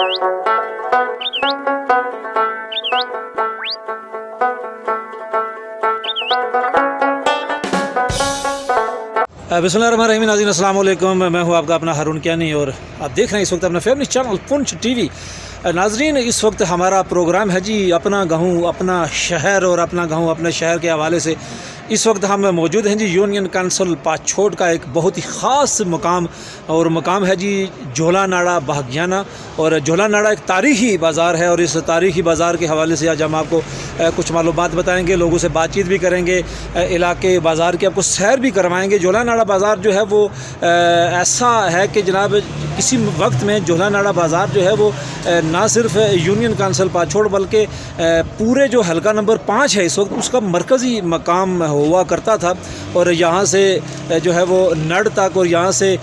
बिस्मिल्लाहिर्रहमानिर्रहीम। नाज़रीन अस्सलाम वालेकुम, मैं हूं आपका अपना हारून कियानी और आप देख रहे हैं इस वक्त अपना फेवरेट चैनल पुंछ टीवी। नाज़रीन इस वक्त हमारा प्रोग्राम है जी अपना गाँव अपना शहर, और अपना गाँव अपने शहर के हवाले से इस वक्त हम मौजूद हैं जी यूनियन काउंसिल पाछोट का एक बहुत ही ख़ास मकाम है जी झोला नाड़ा बहगियाना। और झोला नाड़ा एक तारीख़ी बाज़ार है और इस तारीख़ी बाज़ार के हवाले से आज हम आपको कुछ मालूमात बताएंगे, लोगों से बातचीत भी करेंगे, इलाके बाज़ार की आपको सैर भी करवाएंगे। झोला नाड़ा बाज़ार जो है वो ऐसा है कि जनाब किसी वक्त में झोला नाड़ा बाज़ार जो है वो ना सिर्फ यूनियन काउंसिल पाछोट बल्कि पूरे जो हलका नंबर 5 है इस वक्त उसका मरकज़ी मकाम हुआ करता था। और यहाँ से जो है वो नड़ तक और यहाँ से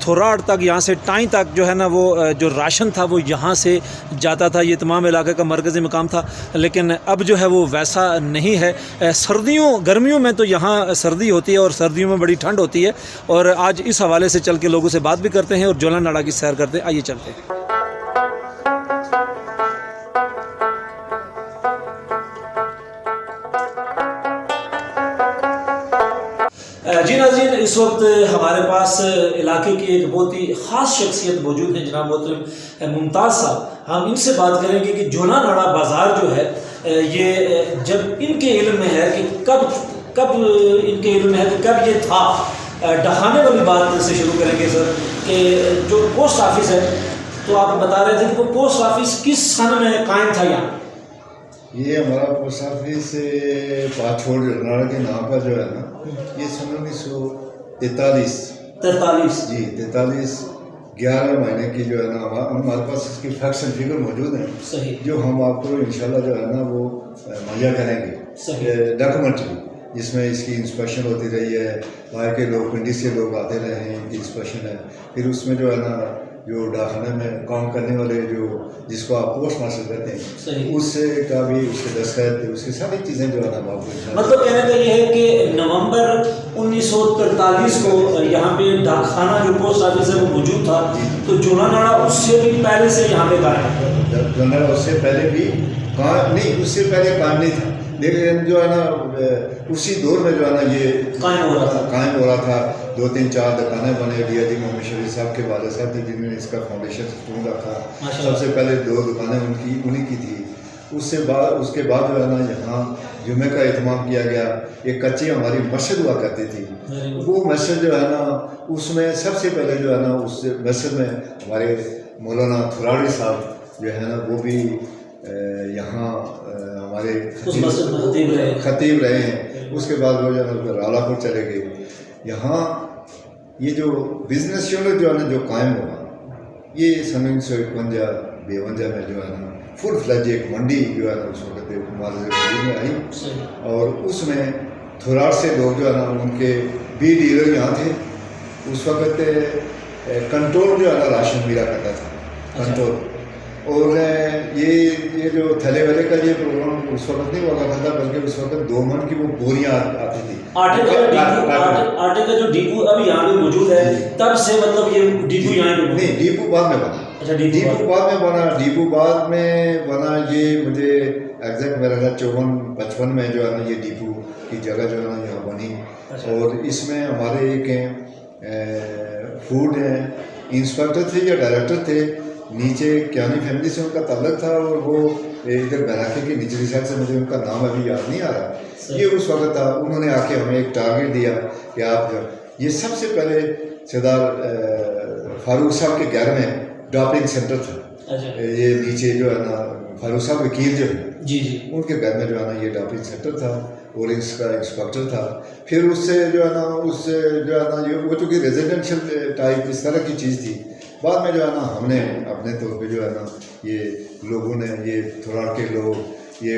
थोराड़ तक, यहाँ से टाई तक जो है ना वो जो राशन था वो यहाँ से जाता था। ये तमाम इलाके का मरकज़ी मकाम था, लेकिन अब जो है वो वैसा नहीं है। गर्मियों में तो यहाँ सर्दी होती है और सर्दियों में बड़ी ठंड होती है। और आज इस हवाले से चल के लोगों से बात भी करते हैं और झोला नाड़ा की सैर करते हैं। आइए चलते हैं। जी नाज़रीन, इस वक्त हमारे पास इलाके की एक बहुत ही ख़ास शख्सियत मौजूद है, जनाब मोहतरम मुमताज़ साहब। हम इनसे बात करेंगे कि झोला नाड़ा बाज़ार जो है ये जब इनके इल्म में है कि कब इनके इल्म में है कि कब ये था। ढहाने वाली बात से शुरू करेंगे सर कि जो पोस्ट ऑफिस है, तो आप बता रहे थे कि वो पोस्ट ऑफिस किस सन में कायम था यहाँ? ये हमारा पोस्ट ऑफिस पाछोट नाड़ा के नाम पर जो है ना, ये सन 1943 जी 11 महीने की जो है ना हमारे पास इसकी फैक्ट्स एंड फिगर मौजूद हैं, सही, जो हम आपको इंशाल्लाह जो है ना वो मुहैया करेंगे डॉक्यूमेंट्री, जिसमें इसकी इंस्पेक्शन होती रही है। बाहर के लोग, पिंडी से लोग आते रहे हैं, इनकी इंस्पेक्शन है। फिर उसमें जो है ना जो डाकखाने में काम करने वाले जो जिसको आप पोस्ट मास्टर कहते हैं, उससे का भी उसके दस्तखत, उसकी सारी चीज़ें जो है ना आपको मतलब कहने का ये है कि नवंबर 1943 को यहाँ पे डाकखाना जो पोस्ट ऑफिस है वो मौजूद था। तो झोला नाड़ा उससे भी पहले से यहाँ पे कायम था। उससे पहले भी काम नहीं, उससे पहले काम नहीं था, लेकिन जो है ना उसी दौर में जो है ना ये कायम हो रहा था। 2-3-4 दुकानें बने। डीआईजी मोहम्मद शफी साहब के वाले साहब थे जिन्होंने इसका फाउंडेशन स्टोन रखा। सबसे पहले 2 दुकानें उन्हीं की थी। उसके बाद जो है ना यहाँ जुमे का एहतमाम किया गया। एक कच्ची हमारी मस्जिद हुआ करती थी, वो मस्जिद जो है ना उसमें सबसे पहले जो है ना उस मस्जिद में हमारे मौलाना थोराड़ी साहब जो है ना वो भी यहाँ हमारे खतीब रहे हैं। उसके बाद वो जो है रालापुर चले गए। यहाँ ये जो बिजनेस यूनिट जो है ना जो कायम हुआ, ये सन 1951 में जो है ना फुल फ्लैज एक मंडी जो है ना उस वक्त में आई। और उसमें थोराड़ से लोग जो है ना उनके बी डीलर यहाँ थे। उस वक्त कंट्रोल जो है ना राशन मिला करता था, कंट्रोल। और ये जो थैले वाले का ये प्रोग्राम उस वक्त नहीं हुआ करता था, बल्कि उस वक्त 2 मन की वो बोरियां आती थी। आटे का जो डिपो अभी यहाँ पे मौजूद है, तब से मतलब ये डिपो यहाँ पे नहीं, डिपो बाद में बना। अच्छा, डिपो बाद में बना। ये मुझे एग्जैक्ट मेरा 54-55 में जो है ना ये डिपो की जगह जो है ना यहाँ बनी। और इसमें हमारे एक फूड इंस्पेक्टर थे या डायरेक्टर थे, नीचे क्यानी फैमिली से उनका ताल्लुक था। और वो इधर बैराके की निचली साइड से, मुझे उनका नाम अभी याद नहीं आ रहा, ये उस वक्त था। उन्होंने आके हमें एक टारगेट दिया कि आप ये सबसे पहले सरदार फारूक साहब के घर में ड्रॉपिंग सेंटर था। ये नीचे जो है ना फारूक साहब वकील जो है जी उनके घर में जो है ना ये ड्रॉपिंग सेंटर था और इसका इंस्पेक्टर था। फिर उससे जो है ना ये वो चूँकि रेजिडेंशियल टाइप इस तरह की चीज़ थी। बाद में जो है ना हमने अपने तौर पे जो है ना ये लोगों ने, ये थोराड़ के लोग, ये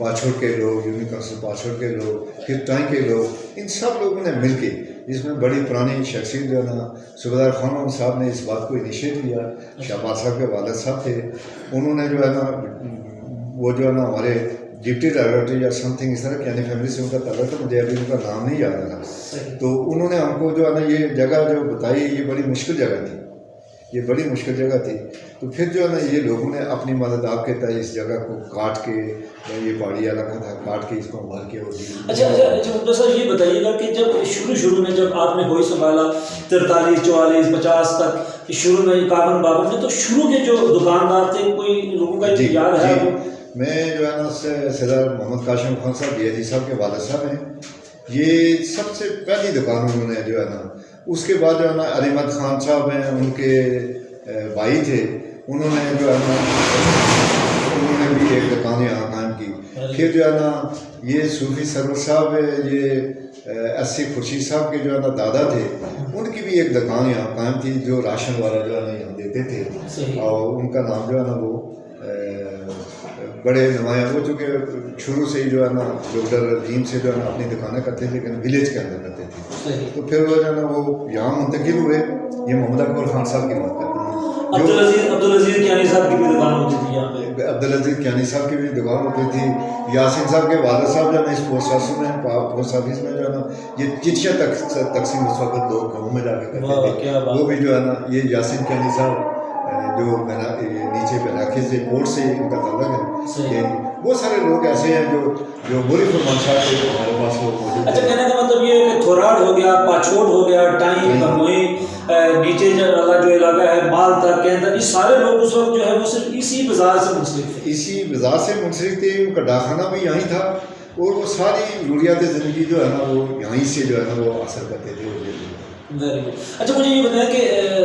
पाछोट के लोग, यूनियन काउंसिल पाछोट के लोग, फिर टाई के लोग, इन सब लोगों ने मिल के, इसमें बड़ी पुरानी शख्सियत जो है ना सूबेदार खान साहब ने इस बात को इनिशिएट किया। शहबाज साहब के वालिद साहब थे, उन्होंने जो है ना वो जो है ना हमारे डिप्टी डायरेक्टर या समथिंग इस तरह की फैमिली से उनका ताल्लुक था, मुझे अभी उनका नाम नहीं याद आ रहा। तो उन्होंने हमको जो है ना ये जगह जो बताई, ये बड़ी मुश्किल जगह थी। ये बड़ी मुश्किल जगह थी। तो फिर जो है ना ये लोगों ने अपनी मदद आपके तय इस जगह को काट के, ये पहाड़िया रखा था, काट के इसको भर के। अच्छा मुफ्ती साहब ये बताइएगा कि जब शुरू में जब आपने गोई संभाला 43, 44, 50 तक, शुरू में 51, 52 में, तो शुरू के जो दुकानदार थे कोई लोगों का याद है? मैं जो है ना सरदार मोहम्मद काशिम खान साहब BIG साहब के वालिद साहब हैं, ये सबसे पहली दुकान उन्होंने जो है ना, उसके बाद जो है ना अलीमत खान साहब हैं, उनके भाई थे, उन्होंने जो है ना उन्होंने भी एक दुकान यहाँ कायम की। फिर जो है ना ये सूफी सरवर साहब है, ये SC खुर्शीद साहब के जो है ना दादा थे, उनकी भी एक दुकान यहाँ कायम थी जो राशन वाला जो है ना यहाँ देते थे, और उनका नाम जो है ना वो बड़े नुमाया, वो चूँकि शुरू से ही जो है ना डॉक्टर रहीम से जो है ना अपनी दुकानें करते थे, लेकिन विलेज के अंदर करते थे। तो फिर वो जो है ना वो यहाँ मुंतकिल हुए। ये मोहम्मद अकबर खान साहब की बात करते हैं, अब्दुल अजीज कियानी साहब की भी दुकान होती थी यहाँ पे, अब्दुल अजीज कियानी साहब की भी दुकान होती थी। यासिन साहब के वालिद साहब जो है ना इस पोस्ट ऑफिस में जो है ना ये चिट्ठियाँ तकसीम उस वक्त लोग गाँव में जाके करते थे, वो भी जो है ना ये यासिन कियानी साहब जो नीचे बैराके से कोर्ट से इनका ताल्लुक है। ये बहुत सारे लोग ऐसे हैं जो बुरी फरमान साहब के हमारे पास लोग मौजूद। अच्छा, कहने का मतलब ये कि थोराड हो गया, पाछोट हो गया, टाइम भमोई, नीचे वाला जो इलाका है माल तक के अंदर, ये सारे लोग उस वक्त जो है वो सिर्फ इसी बाजार से मुंसलिक थे, इसी बाजार से मुंसलिक थे। उनका डाखाना भी यहीं था, और वो सारी जरूरियात ज़िंदगी जो है ना वो यहीं से जो है ना वो हासिल करते थे। Very good. अच्छा, मुझे ये बताएं कि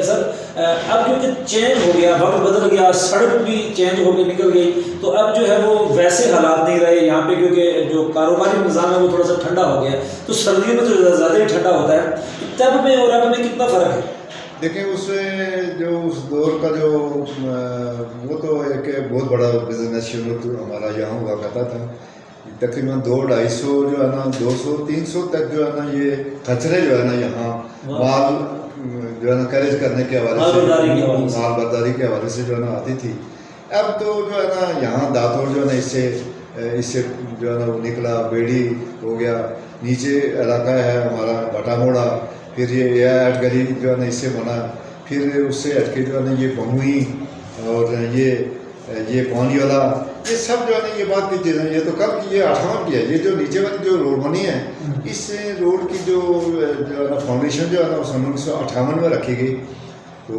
सर अब क्योंकि चेंज हो गया, वक्त बदल गया, सड़क भी चेंज होकर निकल गई, तो अब जो है वो वैसे हालात नहीं रहे यहाँ पे, क्योंकि जो कारोबारी निज़ाम है वो थोड़ा सा ठंडा हो गया। तो सर्दियों में तो ज़्यादा ही ठंडा होता है, तो तब में और अब में कितना फ़र्क है? देखिए उसमें जो उस दौर का जो वो तो एक बहुत बड़ा बिजनेस शुरू हमारा यहाँ हुआ करता था। तकरीबन 200-250 जो है ना 200-300 तक जो है ना ये कचरे जो है ना यहाँ माल जो है ना कैरेज करने के हवाले से, माल बर्दारी के हवाले से जो है ना आती थी। अब तो जो है ना यहाँ दातौर जो है ना इससे जो है ना वो निकला, बेड़ी हो गया, नीचे इलाका है हमारा बटामोड़ा, फिर ये हट गली जो है ना इससे बना, फिर उससे हट के जो है ना ये बमुई और ये पानी वाला, ये सब जो है ना ये बात की चीज़ें, ये तो कल की, ये 58 की है। ये जो नीचे वाली जो रोड बनी है, इस रोड की जो है ना फाउंडेशन जो है ना 1958 में रखी गई। तो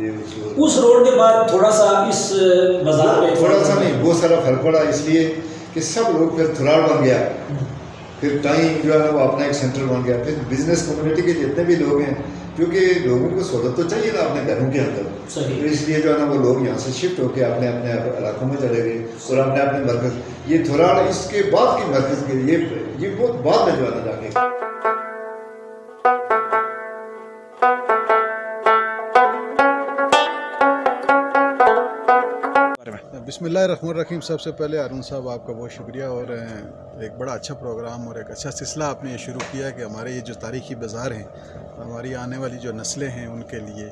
ये उस रोड के बाद थोड़ा सा इस बाजार में थोड़ा सा नहीं, बहुत सारा फर्क पड़ा, इसलिए कि सब लोग फिर थोराड़ बन गया, फिर टाइम जो है ना वो अपना एक सेंटर बन गया, फिर बिजनेस कम्युनिटी के जितने भी लोग हैं, क्योंकि लोगों को सहूलत तो चाहिए ना अपने घरों के अंदर, तो इसलिए जो है ना वो लोग यहाँ से शिफ्ट होकर अपने अपने इलाकों में चले गए और अपने अपने मरकज़। ये थोराड़ इसके बाद की मरकज़ के ये बहुत बाद में जो है ना जाके। बिस्मिल्लाहिर्रहमानिर्रहीम। सबसे पहले अरुण साहब आपका बहुत शुक्रिया, और एक बड़ा अच्छा प्रोग्राम और एक अच्छा सिलसिला आपने ये शुरू किया कि हमारे ये जो तारीख़ी बाज़ार हैं, हमारी आने वाली जो नस्लें हैं उनके लिए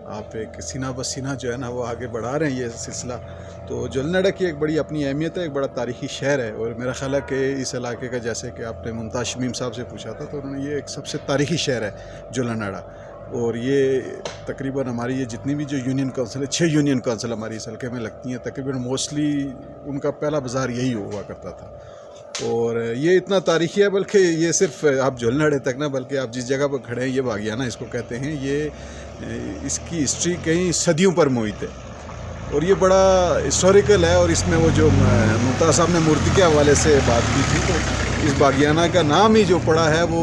आप एक सीना ब सीना जो है ना वो आगे बढ़ा रहे हैं ये सिलसिला। तो जुलनड़ा की एक बड़ी अपनी अहमियत है, एक बड़ा तारीख़ी शहर है, और मेरा ख्याल है कि इस इलाके का, जैसे कि आपने मुमताज़ शमीम साहब से पूछा था, तो उन्होंने ये एक सबसे तारीख़ी शहर है जुलनड़ा। और ये तकरीबन हमारी ये जितनी भी जो यूनियन काउंसिल है, 6 यूनियन काउंसिल हमारी इस हल्के में लगती हैं, तकरीबन मोस्टली उनका पहला बाज़ार यही हुआ करता था। और ये इतना तारीख़ी है, बल्कि ये सिर्फ आप जुलनड़े तक ना, बल्कि आप जिस जगह पर खड़े हैं ये बागियाना इसको कहते हैं, ये इसकी हिस्ट्री कई सदियों पर मोहित है और ये बड़ा हिस्टोरिकल है। और इसमें वो जो मुमताज़ साहब ने मूर्ति के हवाले से बात की थी, तो इस बागियाना का नाम ही जो पड़ा है वो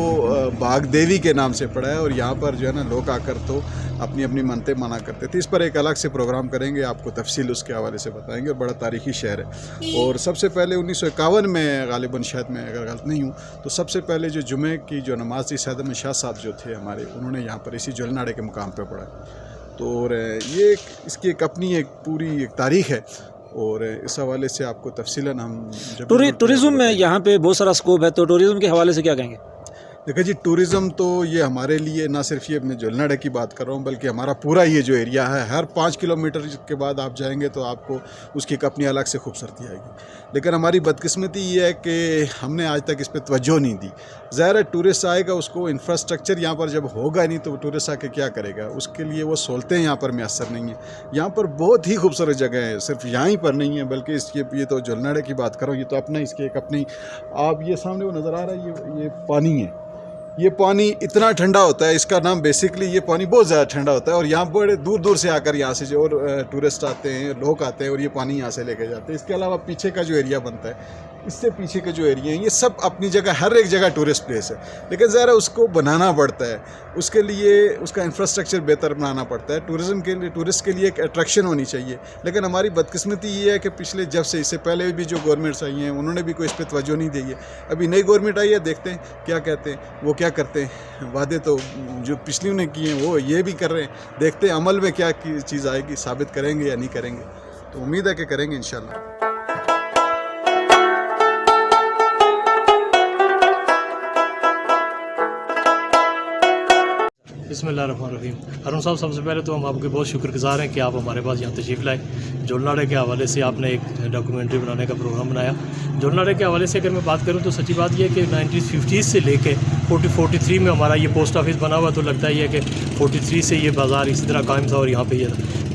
बाग देवी के नाम से पड़ा है, और यहाँ पर जो है ना लोग आकर तो अपनी अपनी मनते माना करते थे। इस पर एक अलग से प्रोग्राम करेंगे, आपको तफसील उसके हवाले से बताएंगे। और बड़ा तारीख़ी शहर है, और सबसे पहले 1951 में गालिबन, शायद मैं अगर गलत नहीं हूँ, तो सबसे पहले जो जुमे की जो नमाज थी सैयद अहमद शाह साहब जो थे हमारे, उन्होंने यहाँ पर इसी जुलनाड़े के मुकाम पर पढ़ा। तो और ये इसकी एक अपनी एक पूरी एक तारीख़ है, और इस हवाले से आपको तफसीलन हम टूरिज़्म में यहाँ पे बहुत सारा स्कोप है, तो टूरिज़्म के हवाले से क्या कहेंगे? देखिए जी, टूरिज़्म तो ये हमारे लिए ना सिर्फ ये मैं जोलनाडे की बात कर रहा हूँ, बल्कि हमारा पूरा ये जो एरिया है, हर 5 किलोमीटर के बाद आप जाएंगे तो आपको उसकी एक अपनी अलग से खूबसूरती आएगी। लेकिन हमारी बदकिस्मती ये है कि हमने आज तक इस पर तवज्जो नहीं दी। ज़ाहिर है टूरिस्ट आएगा, उसको इंफ्रास्ट्रक्चर यहाँ पर जब होगा नहीं तो टूरिस्ट आके क्या करेगा, उसके लिए वो सहूलतें यहाँ पर मैसर नहीं हैं। यहाँ पर बहुत ही खूबसूरत जगह है, सिर्फ यहाँ पर नहीं है बल्कि ये तो जोलनाडे की बात करो, ये तो अपना इसकी एक अपनी, आप ये सामने वो नज़र आ रहा है, ये पानी है। ये पानी इतना ठंडा होता है, इसका नाम बेसिकली, ये पानी बहुत ज़्यादा ठंडा होता है और यहाँ बड़े दूर दूर से आकर यहाँ से जो टूरिस्ट आते हैं, लोग आते हैं और ये पानी यहाँ से लेके जाते हैं। इसके अलावा पीछे का जो एरिया बनता है, इससे पीछे के जो एरिया हैं, ये सब अपनी जगह, हर एक जगह टूरिस्ट प्लेस है। लेकिन ज़रा उसको बनाना पड़ता है, उसके लिए उसका इंफ्रास्ट्रक्चर बेहतर बनाना पड़ता है। टूरिज़्म के लिए, टूरिस्ट के लिए एक अट्रैक्शन होनी चाहिए। लेकिन हमारी बदकिस्मती ये है कि पिछले जब से, इससे पहले भी जो गवर्नमेंट्स आई हैं उन्होंने भी कोई इस पर तवज्जो नहीं दी है। अभी नई गवर्नमेंट आई है, देखते हैं क्या कहते हैं, वो क्या करते हैं। वादे तो जो पिछली ने किए हैं वो ये भी कर रहे हैं, देखते हैं अमल में क्या चीज़ आएगी, साबित करेंगे या नहीं करेंगे। तो उम्मीद है कि करेंगे इंशाल्लाह। बिस्मिल्लाहिर्रहमानिर्रहीम। अरुण साहब, सबसे पहले तो हम आपके बहुत शुक्रगुजार हैं कि आप हमारे पास यहाँ तशरीफ़ लाए। जोलनाडे के हवाले से आपने एक डॉक्यूमेंट्री बनाने का प्रोग्राम बनाया। जोलनाडे के हवाले से अगर मैं बात करूँ तो सच्ची बात यह है कि 1950 से लेके 43 में हमारा ये पोस्ट ऑफिस बना हुआ, तो लगता ही है कि 43 से ये बाज़ार इसी तरह कायम था और यहाँ पे ये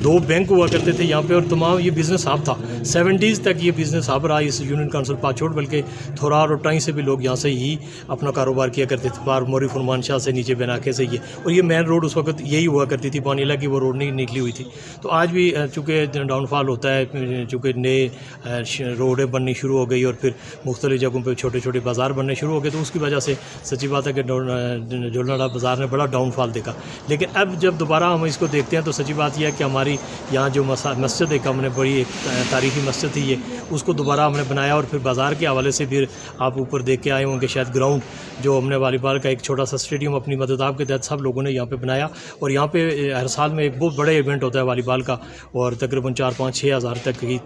2 बैंक हुआ करते थे यहाँ पे और तमाम ये बिज़नेस हब था। 70s तक ये बिज़नेस हब रहा इस यूनियन काउंसिल पाछोड़, बल्कि थोरार और टाई से भी लोग यहाँ से ही अपना कारोबार किया करते थे, पार मोरी फरमान शाह से नीचे बनाके से ये, और ये मेन रोड उस वक्त यही हुआ करती थी, पानीला की वो रोड नहीं निकली हुई थी। तो आज भी चूँकि डाउनफॉल होता है, चूँकि नए रोडें बननी शुरू हो गई और फिर मुख्तलिफ जगहों पर छोटे छोटे बाज़ार बनने शुरू हो गए, तो उसकी वजह से सच्ची बात है कि जोलनाडा बाज़ार ने बड़ा डाउनफॉल देखा। लेकिन अब जब दोबारा हम इसको देखते हैं तो सच्ची बात यह है कि हमारी यहाँ जो मस्जिद एक हमने बड़ी एक तारीखी मस्जिद थी ये, उसको दोबारा हमने बनाया और फिर बाज़ार के हवाले से फिर आप ऊपर देख के आए होंगे शायद ग्राउंड, जो हमने वॉलीबॉल का एक छोटा सा स्टेडियम अपनी मदद के तहत सब लोगों ने यहाँ पे बनाया। और यहाँ पे हर साल में एक बहुत बड़ा इवेंट होता है वॉलीबॉल का और तकरीबन 4-5-6 हज़ार तक की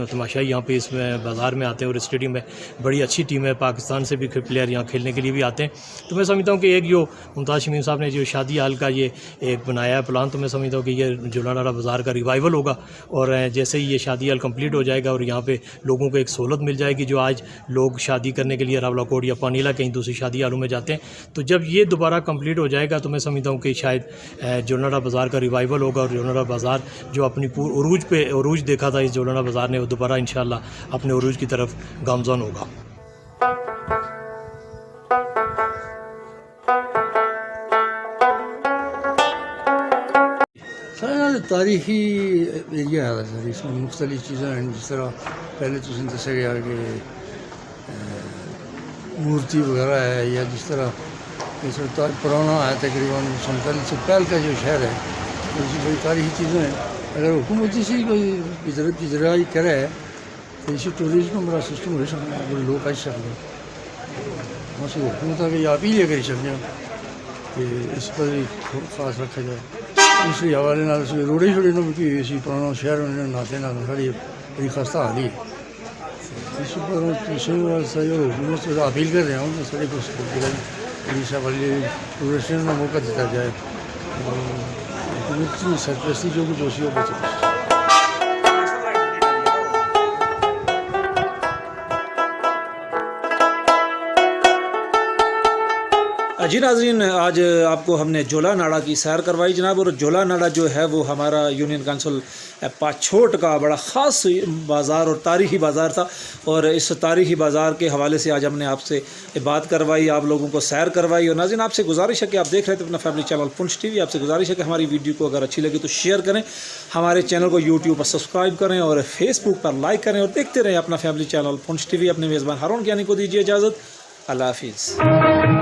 तमाशाई यहाँ पे इसमें बाज़ार में आते हैं और स्टेडियम में बड़ी अच्छी टीम है, पाकिस्तान से भी प्लेयर यहाँ खेलने के लिए भी आते हैं। तो मैं समझता हूँ कि एक जो मुमताज़ शमीम साहब ने जो शादी हाल का ये एक बनाया है प्लान, तो मैं समझता हूँ कि ये जोलनाडा बाज़ार का रिवाइवल होगा और जैसे ही ये शादी हाल कंप्लीट हो जाएगा और यहाँ पे लोगों को एक सहूलत मिल जाएगी, जो आज लोग शादी करने के लिए रावलाकोट या पानीला कहीं दूसरी शादी हालों में जाते हैं, तो जब ये दोबारा कंप्लीट हो जाएगा तो मैं समझता हूँ कि शायद जोलनाडा बाज़ार का रिवाइवल होगा और जोलनाडा बाज़ार जो अपनी उरूज देखा था इस जोलनाडा बाज़ार ने, वो दोबारा इंशाल्लाह अपने उरूज की तरफ गामज़न होगा। तारीखी एरिया है सर, इसमें मुख्तलिफ चीज़ें हैं। जिस तरह पहले तो दसा गया कि मूर्ति वगैरह है, या जिस तरह इसमें पुराना है तकरीबन 47 से पहले का जो शहर है, तो इसकी बड़ी तारीखी चीज़ें हैं। अगर हुकूमत इसी कोई इजराई करे तो इसी टूरिज्म बड़ा सिस्टम हो सकता है, बड़े लोग आ सकते हैं। बस हुकूमत की अपील करी सकते हैं कि इस पर भी खास रखा जाए। दूसरे हवाले नाल रोड़े छोड़े ना कि इसी पुराना शहर नाते ना साड़ी बड़ी खस्ता हाली है। इस पर हुकूमत से अपील कर रहे हैं सारे कुछ उड़ीसा वाले टूरिस्टों को मौका दिया जाए, हुकूमत की सरपरस्ती जो कुछ होती है बचे। जी नाज़रीन, आज आपको हमने जोला नाड़ा की सैर करवाई जनाब। और जोला नाड़ा जो है वो हमारा यूनियन काउंसिल पाछोट का बड़ा ख़ास बाज़ार और तारीख़ी बाज़ार था, और इस तारीख़ी बाज़ार के हवाले से आज हमने आपसे बात करवाई, आप लोगों को सैर करवाई। और नाज़रीन, आपसे गुजारिश है कि आप देख रहे थे अपना फैमिली चैनल पुंछ टीवी, आपसे गुजारिश है कि हमारी वीडियो को अगर अच्छी लगी तो शेयर करें, हमारे चैनल को यूट्यूब पर सब्सक्राइब करें और फेसबुक पर लाइक करें, और देखते रहें अपना फैमिली चैनल पुंछ टीवी। अपने मेज़बान हारून कियानी को दीजिए इजाज़त। अल्लाह हाफिज़।